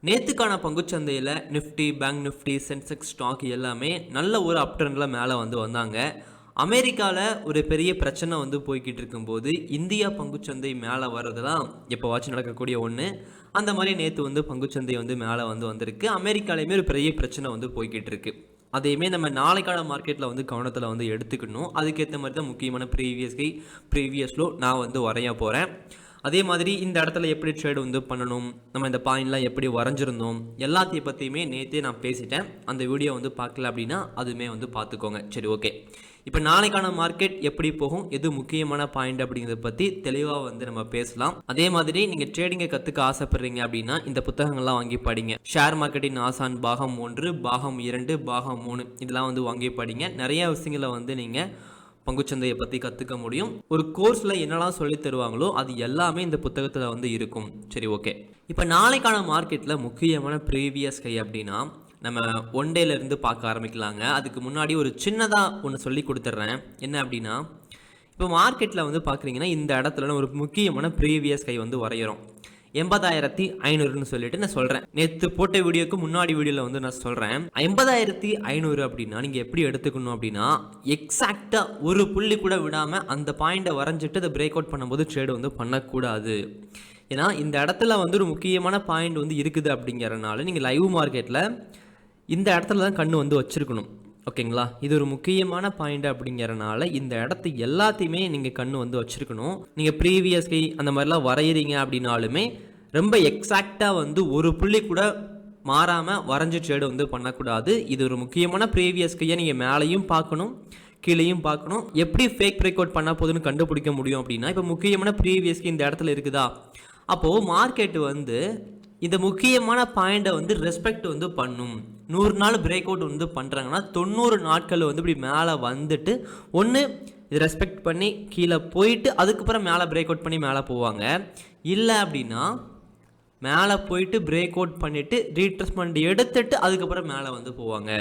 நேத்துக்கான பங்குச்சந்தையில் Nifty, bank Nifty, Sensex stock எல்லாமே நல்ல ஒரு அப் ட்ரெண்டில் மேலே வந்தாங்க. அமெரிக்காவில் ஒரு பெரிய பிரச்சனை போய்கிட்டு இருக்கும்போது இந்தியா பங்குச்சந்தை மேலே வர்றதுலாம் எப்போவாச்சும் நடக்கக்கூடிய ஒன்று. அந்த மாதிரி நேற்று பங்குச்சந்தை மேலே வந்திருக்கு. அமெரிக்காலையுமே ஒரு பெரிய பிரச்சனை போய்கிட்டு இருக்கு. அதையுமே நம்ம நாளைக்கான மார்க்கெட்டில் கவனத்தில் எடுத்துக்கணும். அதுக்கேற்ற மாதிரி தான் முக்கியமான ப்ரீவியஸ் லோ நான் வரைய போகிறேன். அதே மாதிரி இந்த இடத்துல எப்படி ட்ரேடு பண்ணணும், நம்ம இந்த பாயிண்ட்லாம் எப்படி வரைஞ்சிருந்தோம், எல்லாத்தையும் பற்றியுமே நேற்றே நான் பேசிட்டேன். அந்த வீடியோ பார்க்கல அப்படின்னா அதுவுமே பார்த்துக்கோங்க. சரி, ஓகே. இப்போ நாளைக்கான மார்க்கெட் எப்படி போகும், எது முக்கியமான பாயிண்ட் அப்படிங்கிறத பற்றி தெளிவாக நம்ம பேசலாம். அதே மாதிரி நீங்கள் ட்ரேடிங்கை கற்றுக்க ஆசைப்படுறீங்க அப்படின்னா இந்த புத்தகங்கள்லாம் வாங்கி படிங்க. ஷேர் மார்க்கெட்டின் ஆசான் பாகம் 1, பாகம் 2, பாகம் 3 இதெல்லாம் வாங்கி படிங்க. நிறைய விஷயங்களை நீங்கள் பங்குச்சந்தையை பற்றி கற்றுக்க முடியும். ஒரு கோர்ஸில் என்னெல்லாம் சொல்லி தருவாங்களோ அது எல்லாமே இந்த புத்தகத்தில் இருக்கும். சரி, ஓகே. இப்போ நாளைக்கான மார்க்கெட்டில் முக்கியமான ப்ரீவியஸ் ஹை அப்படின்னா நம்ம ஒன் டேலேருந்து பார்க்க ஆரம்பிக்கலாங்க. அதுக்கு முன்னாடி ஒரு சின்னதாக ஒன்று சொல்லி கொடுத்துட்றேன். என்ன அப்படின்னா, இப்போ மார்க்கெட்டில் பார்க்குறீங்கன்னா இந்த இடத்துல ஒரு முக்கியமான ப்ரீவியஸ் ஹை வரைகிறோம். 80,500ன்னு சொல்லிட்டு நான் சொல்கிறேன். நேற்று போட்ட வீடியோக்கு முன்னாடி வீடியோவில் நான் சொல்கிறேன். 80,500 அப்படின்னா நீங்கள் எப்படி எடுத்துக்கணும் அப்படின்னா, எக்ஸாக்டாக ஒரு புள்ளி கூட விடாமல் அந்த பாயிண்டை வரைஞ்சிட்டு அதை பிரேக் அவுட் பண்ணும்போது ட்ரேடு பண்ணக்கூடாது. ஏன்னா இந்த இடத்துல ஒரு முக்கியமான பாயிண்ட் இருக்குது அப்படிங்கிறனால நீங்கள் லைவ் மார்க்கெட்டில் இந்த இடத்துல தான் கண்ணு வச்சுருக்கணும். ஓகேங்களா? இது ஒரு முக்கியமான பாயிண்ட் அப்படிங்கிறனால இந்த இடத்து எல்லாத்தையுமே நீங்கள் கண்ணு வச்சுருக்கணும். நீங்கள் ப்ரீவியஸ் கை அந்த மாதிரிலாம் வரைகிறீங்க அப்படின்னாலுமே ரொம்ப எக்ஸாக்டாக ஒரு புள்ளி கூட மாறாமல் வரைஞ்சி ட்ரேடு பண்ணக்கூடாது. இது ஒரு முக்கியமான ப்ரீவியஸ் கையை நீங்கள் மேலேயும் பார்க்கணும், கீழேயும் பார்க்கணும். எப்படி ஃபேக் பிரேக் அவுட் பண்ண போதுன்னு கண்டுபிடிக்க முடியும் அப்படின்னா, இப்போ முக்கியமான ப்ரீவியஸ் கை இந்த இடத்துல இருக்குதா, அப்போது மார்க்கெட்டு இந்த முக்கியமான பாயிண்டை ரெஸ்பெக்ட் பண்ணும். 100 நாள் பிரேக் அவுட் பண்ணுறாங்கன்னா 90 நாட்கள் இப்படி மேலே வந்துட்டு ஒன்று இது ரெஸ்பெக்ட் பண்ணி கீழே போயிட்டு அதுக்கப்புறம் மேலே பிரேக் அவுட் பண்ணி மேலே போவாங்க. இல்லை அப்படின்னா மேலே போயிட்டு பிரேக் அவுட் பண்ணிவிட்டு ரீட்ரெஸ்மெண்ட் எடுத்துட்டு அதுக்கப்புறம் மேலே போவாங்க.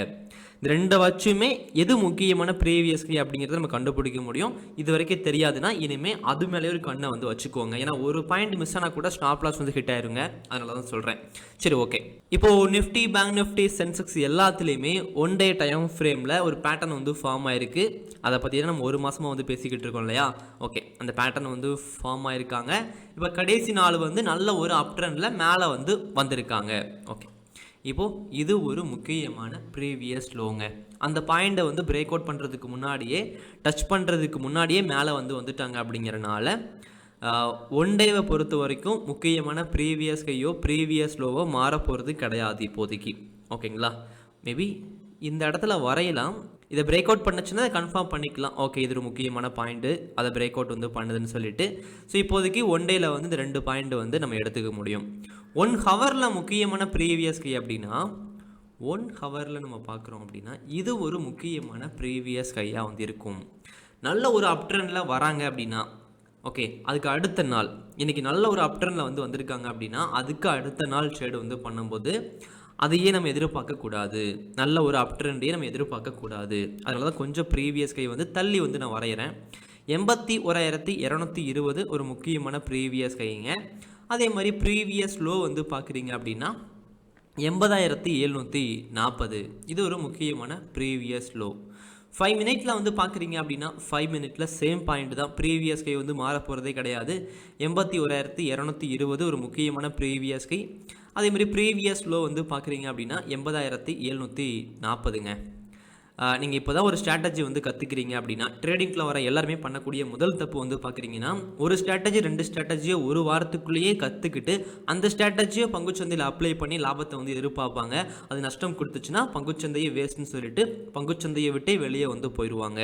இந்த ரெண்டை வச்சுமே எது முக்கியமான ப்ரீவியஸ் கை அப்படிங்கிறத நம்ம கண்டுபிடிக்க முடியும். இது வரைக்கும் தெரியாதுன்னா இனிமேல் அது மேலே ஒரு கண்ணை வச்சுக்கோங்க. ஏன்னா ஒரு பாயிண்ட் மிஸ் ஆனால் கூட ஸ்டாப் லாஸ் ஹிட் ஆயிருங்க. அதனால தான் சொல்கிறேன். சரி, ஓகே. இப்போது நிஃப்டி, பேங்க் நிஃப்டி, சென்செக்ஸ் எல்லாத்துலேயுமே ஒன் டே டைம் ஃப்ரேமில் ஒரு பேட்டர்ன் ஃபார்ம் ஆயிருக்கு. அதை பற்றி நம்ம ஒரு மாதமாக பேசிக்கிட்டு இருக்கோம் இல்லையா? ஓகே, அந்த பேட்டர்ன் ஃபார்ம் ஆயிருக்காங்க. இப்போ கடைசி நாள் நல்ல ஒரு அப் ட்ரெண்டில் மேலே வந்திருக்காங்க. ஓகே, இப்போது இது ஒரு முக்கியமான ப்ரீவியஸ் லோங்க. அந்த பாயிண்டை பிரேக் அவுட் பண்ணுறதுக்கு முன்னாடியே, டச் பண்ணுறதுக்கு முன்னாடியே மேலே வந்துட்டாங்க. அப்படிங்கிறனால ஒன் டேவை பொறுத்த வரைக்கும் முக்கியமான ப்ரீவியஸ் கையோ ப்ரீவியஸ் லோவோ மாற போகிறது கிடையாது இப்போதைக்கு. ஓகேங்களா? மேபி இந்த இடத்துல வரையலாம். இதை பிரேக் அவுட் பண்ணுச்சுன்னா அதை கன்ஃபார்ம் பண்ணிக்கலாம். ஓகே, இது ஒரு முக்கியமான பாயிண்ட்டு, அதை பிரேக் அவுட் பண்ணுதுன்னு சொல்லிட்டு. ஸோ இப்போதைக்கு ஒன் டேயில் இந்த 2 பாயிண்ட் நம்ம எடுத்துக்க முடியும். 1 ஹவரில் முக்கியமான ப்ரீவியஸ் கை அப்படின்னா 1 ஹவரில் நம்ம பார்க்குறோம் அப்படின்னா இது ஒரு முக்கியமான ப்ரீவியஸ் கையாக இருக்கும். நல்ல ஒரு அப் ட்ரெண்டில் வராங்க அப்படின்னா, ஓகே, அதுக்கு அடுத்த நாள் இன்றைக்கி நல்ல ஒரு அப் ட்ரெண்டில் வந்திருக்காங்க அப்படின்னா அதுக்கு அடுத்த நாள் ட்ரேடு பண்ணும்போது அதையே நம்ம எதிர்பார்க்கக்கூடாது. நல்ல ஒரு அப் ட்ரெண்டையே நம்ம எதிர்பார்க்கக்கூடாது. அதனால தான் கொஞ்சம் ப்ரீவியஸ் கை தள்ளி நான் வரைகிறேன். 81,220 ஒரு முக்கியமான ப்ரீவியஸ் கைங்க. அதே மாதிரி ப்ரீவியஸ் லோ பார்க்குறீங்க அப்படின்னா 80,740 இது ஒரு முக்கியமான ப்ரீவியஸ் லோ. 5 மினிட்ல பார்க்குறீங்க அப்படின்னா 5 மினிட்ல சேம் பாயிண்ட் தான். ப்ரீவியஸ் கை மாற போகிறதே கிடையாது. 81,220 ஒரு முக்கியமான ப்ரீவியஸ் கை. அதே மாதிரி ப்ரீவியஸ் லோ பார்க்குறீங்க அப்படின்னா 80,740ங்க. நீங்கள் இப்போ தான் ஒரு ஸ்ட்ராட்டஜி கற்றுக்கிறீங்க அப்படின்னா, ட்ரேடிங்கில் வர எல்லாருமே பண்ணக்கூடிய முதல் தப்பு பார்க்குறீங்கன்னா, ஒரு ஸ்ட்ராட்டஜி 2 ஸ்ட்ராட்டஜியோ ஒரு வாரத்துக்குள்ளேயே கற்றுக்கிட்டு அந்த ஸ்ட்ராட்டஜியோ பங்குச்சந்தையில் அப்ளை பண்ணி லாபத்தை எதிர்பார்ப்பாங்க. அது நஷ்டம் கொடுத்துச்சுன்னா பங்குச்சந்தையை வேஸ்ட்னு சொல்லிட்டு பங்குச்சந்தையை விட்டே வெளியே போயிடுவாங்க.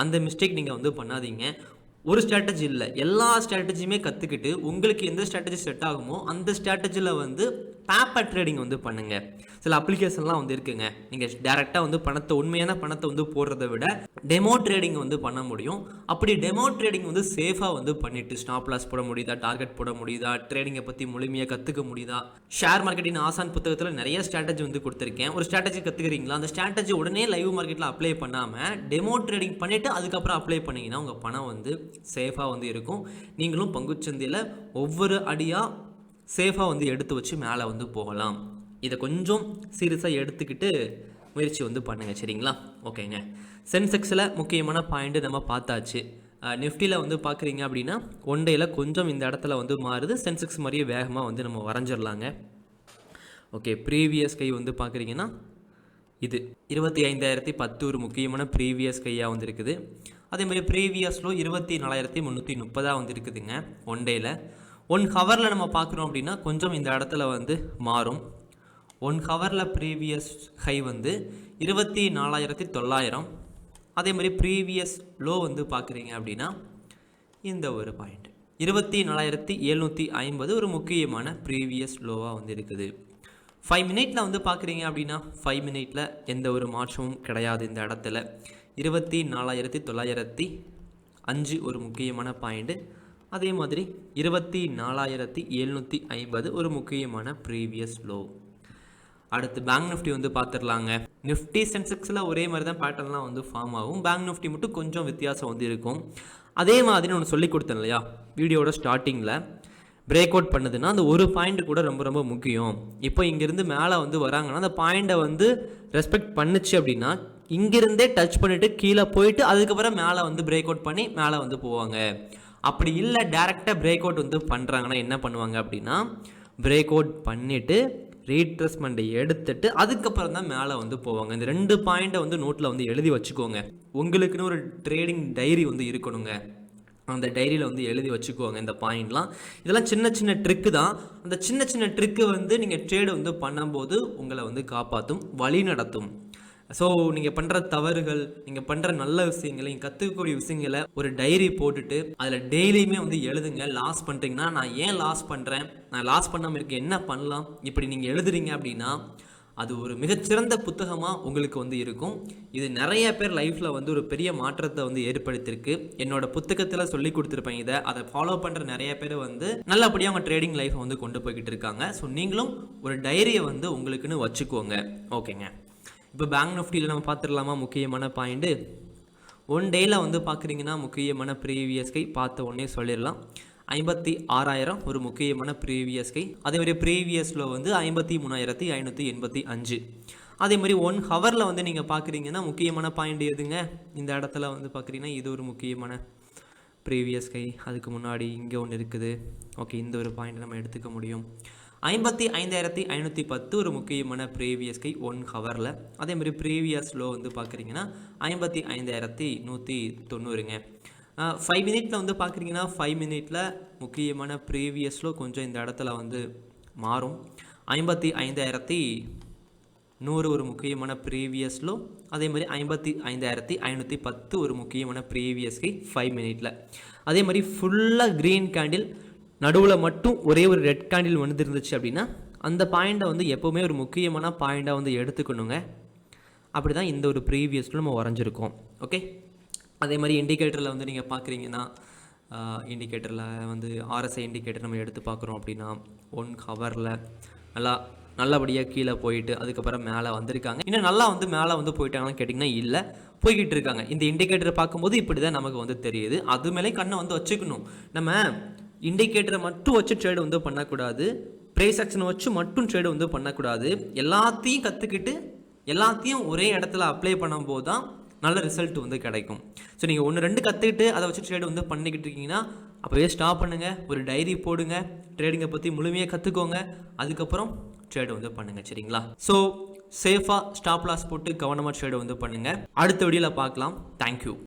அந்த மிஸ்டேக் நீங்கள் பண்ணாதீங்க. ஒரு ஸ்ட்ராட்டஜி இல்லை, எல்லா ஸ்ட்ராட்டஜியுமே கற்றுக்கிட்டு உங்களுக்கு எந்த ஸ்ட்ராட்டஜி செட் ஆகுமோ அந்த ஸ்ட்ராட்டஜியில் பேப்பர் ட்ரேடிங் பண்ணுங்கள். சில அப்ளிகேஷன்லாம் இருக்குங்க. நீங்கள் டேரெக்டாக பணத்தை உண்மையான பணத்தை போடுறதை விட டெமோ ட்ரேடிங் பண்ண முடியும். அப்படி டெமோ ட்ரேடிங் சேஃபாக பண்ணிவிட்டு ஸ்டாப் லாஸ் போட முடியுதா, டார்கெட் போட முடியுதா, ட்ரேடிங்கை பற்றி முழுமையாக கற்றுக்க முடியுதா. ஷேர் மார்க்கெட்டின் ஆசான் புத்தகத்தில் நிறைய ஸ்ட்ராட்டஜி கொடுத்துருக்கேன். ஒரு ஸ்ட்ராட்டஜி கற்றுக்கிறீங்களா, அந்த ஸ்ட்ராட்டஜி உடனே லைவ் மார்க்கெட்டில் அப்ளை பண்ணாமல் டெமோ ட்ரேடிங் பண்ணிவிட்டு அதுக்கப்புறம் அப்ளை பண்ணிங்கன்னா உங்கள் பணம் சேஃபாக இருக்கும். நீங்களும் பங்குச்சந்தையில் ஒவ்வொரு அடியாக சேஃபாக வந்து எடுத்து வச்சு மேலே வந்து போகலாம். இதை கொஞ்சம் சீரியஸாக எடுத்துக்கிட்டு முயற்சி வந்து பண்ணுங்கள். சரிங்களா? ஓகேங்க. சென்செக்ஸில் முக்கியமான பாயிண்ட்டு நம்ம பார்த்தாச்சு. நிஃப்டியில் வந்து பார்க்குறீங்க அப்படின்னா ஒன் டேயில் கொஞ்சம் இந்த இடத்துல வந்து மாறுது. சென்செக்ஸ் மாதிரியே வேகமாக வந்து நம்ம வரைஞ்சிடலாங்க. ஓகே, ப்ரீவியஸ் கை வந்து பார்க்குறீங்கன்னா இது 25,010 ஒரு முக்கியமான ப்ரீவியஸ் கையாக வந்து இருக்குது. அதேமாதிரி ப்ரீவியஸ்லோ 24,330 வந்து இருக்குதுங்க ஒன் டேயில். 1 ஹவரில் நம்ம பார்க்குறோம் அப்படின்னா கொஞ்சம் இந்த இடத்துல வந்து மாறும். 1 ஹவரில் ப்ரீவியஸ் ஹை வந்து 24,900. அதே மாதிரி ப்ரீவியஸ் லோ வந்து பார்க்குறீங்க அப்படின்னா இந்த ஒரு பாயிண்ட் 24,750 ஒரு முக்கியமான ப்ரீவியஸ் லோவாக வந்து இருக்குது. 5 மினிட்டில் வந்து பார்க்குறீங்க அப்படின்னா 5 மினிட்டில் எந்த ஒரு மாற்றமும் கிடையாது. இந்த இடத்துல 24,905 ஒரு முக்கியமான பாயிண்ட்டு. அதே மாதிரி 24,750 ஒரு முக்கியமான ப்ரீவியஸ் லோ. அடுத்து பேங்க் நிஃப்டி வந்து பார்த்துடலாங்க. நிஃப்டி சென்செக்ஸில் ஒரே மாதிரி தான் பேட்டர்ன்லாம் வந்து ஃபார்ம் ஆகும். பேங்க் நிஃப்டி மட்டும் கொஞ்சம் வித்தியாசம் வந்து இருக்கும். அதே மாதிரி ஒன்று சொல்லி கொடுத்தேன் இல்லையா வீடியோட ஸ்டார்டிங்கில், பிரேக் அவுட் பண்ணுதுன்னா அந்த ஒரு பாயிண்ட் கூட ரொம்ப ரொம்ப முக்கியம். இப்போ இங்கேருந்து மேலே வந்து வராங்கன்னா அந்த பாயிண்ட்டை வந்து ரெஸ்பெக்ட் பண்ணுச்சு அப்படின்னா இங்கிருந்தே டச் பண்ணிவிட்டு கீழே போயிட்டு அதுக்கப்புறம் மேலே வந்து பிரேக் அவுட் பண்ணி மேலே வந்து போவாங்க. அப்படி இல்லை டேரெக்டாக பிரேக் அவுட் வந்து பண்ணுறாங்கன்னா என்ன பண்ணுவாங்க அப்படின்னா பிரேக் அவுட் பண்ணிவிட்டு ரீட்ரெஸ்மெண்ட்டை எடுத்துட்டு அதுக்கப்புறம் தான் மேலே வந்து போவாங்க. இந்த 2 பாயிண்ட்டை வந்து நோட்டில் வந்து எழுதி வச்சுக்கோங்க. உங்களுக்குன்னு ஒரு ட்ரேடிங் டைரி வந்து இருக்கணுங்க. அந்த டைரியில் வந்து எழுதி வச்சுக்குவாங்க இந்த பாயிண்ட்லாம். இதெல்லாம் சின்ன சின்ன ட்ரிக்கு தான். அந்த சின்ன சின்ன ட்ரிக்கு வந்து நீங்கள் ட்ரேடு வந்து பண்ணும்போது உங்களை வந்து காப்பாற்றும், வழி நடத்தும். ஸோ நீங்கள் பண்ணுற தவறுகள், நீங்கள் பண்ணுற நல்ல விஷயங்களை, நீங்கள் கற்றுக்கக்கூடிய விஷயங்களை ஒரு டைரி போட்டுட்டு அதில் டெய்லியுமே வந்து எழுதுங்க. லாஸ் பண்ணுறீங்கன்னா நான் ஏன் லாஸ் பண்ணுறேன், நான் லாஸ் பண்ணாமல் இருக்க என்ன பண்ணலாம், இப்படி நீங்கள் எழுதுறீங்க அப்படின்னா அது ஒரு மிகச்சிறந்த புத்தகமாக உங்களுக்கு வந்து இருக்கும். இது நிறைய பேர் லைஃப்பில் வந்து ஒரு பெரிய மாற்றத்தை வந்து ஏற்படுத்தியிருக்கு. என்னோட புத்தகத்தில் சொல்லி கொடுத்துருப்பேன். அதை ஃபாலோ பண்ணுற நிறைய பேர் வந்து நல்லபடியாக அவங்க ட்ரேடிங் லைஃப்பை வந்து கொண்டு போய்கிட்டு இருக்காங்க. ஸோ நீங்களும் ஒரு டைரியை வந்து உங்களுக்குன்னு வச்சுக்கோங்க. ஓகேங்க. இப்போ பேங்க் நிஃப்டியில் நம்ம பார்த்துடலாமா முக்கியமான பாயிண்ட்டு. ஒன் டேயில் வந்து பார்க்குறீங்கன்னா முக்கியமான ப்ரீவியஸ் கை பார்த்த உடனே சொல்லிடலாம். 56,000 ஒரு முக்கியமான ப்ரீவியஸ் கை. அதே மாதிரி ப்ரீவியஸில் வந்து 53,585. அதே மாதிரி 1 ஹவரில் வந்து நீங்கள் பார்க்குறீங்கன்னா முக்கியமான பாயிண்ட் எதுங்க, இந்த இடத்துல வந்து பார்க்குறீங்கன்னா இது ஒரு முக்கியமான ப்ரீவியஸ் கை. அதுக்கு முன்னாடி இங்கே ஒன்று இருக்குது. ஓகே, இந்த ஒரு பாயிண்ட் நம்ம எடுத்துக்க முடியும். 55,510 ஒரு முக்கியமான ப்ரீவியஸ் கை 1 ஹவரில். அதே மாதிரி ப்ரீவியஸ் லோ வந்து பார்க்குறீங்கன்னா 55,190ங்க. 5 மினிட்டில் வந்து பார்க்குறீங்கன்னா 5 மினிட்டில் முக்கியமான ப்ரீவியஸில் கொஞ்சம் இந்த இடத்துல வந்து மாறும். 55,100 ஒரு முக்கியமான ப்ரீவியஸில். அதே மாதிரி 55,510 ஒரு முக்கியமான ப்ரீவியஸ்க்கு 5 மினிட்டில். அதே மாதிரி ஃபுல்லாக க்ரீன் கேண்டில், நடுவில் மட்டும் ஒரே ஒரு ரெட் கேண்டில் வந்து இருந்துச்சு அப்படின்னா அந்த பாயிண்ட்டை வந்து எப்போவுமே ஒரு முக்கியமான பாயிண்ட்டாக வந்து எடுத்துக்கணுங்க. அப்படி தான் இந்த ஒரு ப்ரீவியஸில் நம்ம வரைஞ்சிருக்கோம். ஓகே. அதே மாதிரி இண்டிகேட்டரில் வந்து நீங்கள் பார்க்குறீங்கன்னா இண்டிகேட்டரில் வந்து RSI இண்டிகேட்டர் நம்ம எடுத்து பார்க்குறோம் அப்படின்னா 1 ஹவரில் நல்லபடியாக கீழே போயிட்டு அதுக்கப்புறம் மேலே வந்திருக்காங்க. இன்னும் நல்லா வந்து மேலே வந்து போயிட்டாங்கன்னு கேட்டிங்கன்னா இல்லை, போய்கிட்டு இருக்காங்க. இந்த இண்டிகேட்டரை பார்க்கும்போது இப்படி தான் நமக்கு வந்து தெரியுது. அது மேலே கண்ணை வந்து வச்சுக்கணும். நம்ம இண்டிகேட்டரை மட்டும் வச்சு ட்ரேடு வந்து பண்ணக்கூடாது, ப்ரைஸ் ஆக்ஷனை வச்சு மட்டும் ட்ரேடு வந்து பண்ணக்கூடாது. எல்லாத்தையும் கற்றுக்கிட்டு எல்லாத்தையும் ஒரே இடத்துல அப்ளை பண்ணும்போது தான் நல்ல ரிசல்ட் வந்து கிடைக்கும். ஸோ நீங்கள் 1-2 கற்றுக்கிட்டு அதை வச்சு ட்ரேடு வந்து பண்ணிக்கிட்டு இருக்கீங்கன்னா அப்போவே ஸ்டாப் பண்ணுங்கள். ஒரு டைரி போடுங்க, ட்ரேடிங்கை பற்றி முழுமையாக கற்றுக்கோங்க, அதுக்கப்புறம் ட்ரேடு வந்து பண்ணுங்கள். சரிங்களா? ஸோ சேஃபாக ஸ்டாப் லாஸ் போட்டு கவனமாக ட்ரேடு வந்து பண்ணுங்கள். அடுத்த வீடியோவில் பார்க்கலாம். தேங்க்யூ.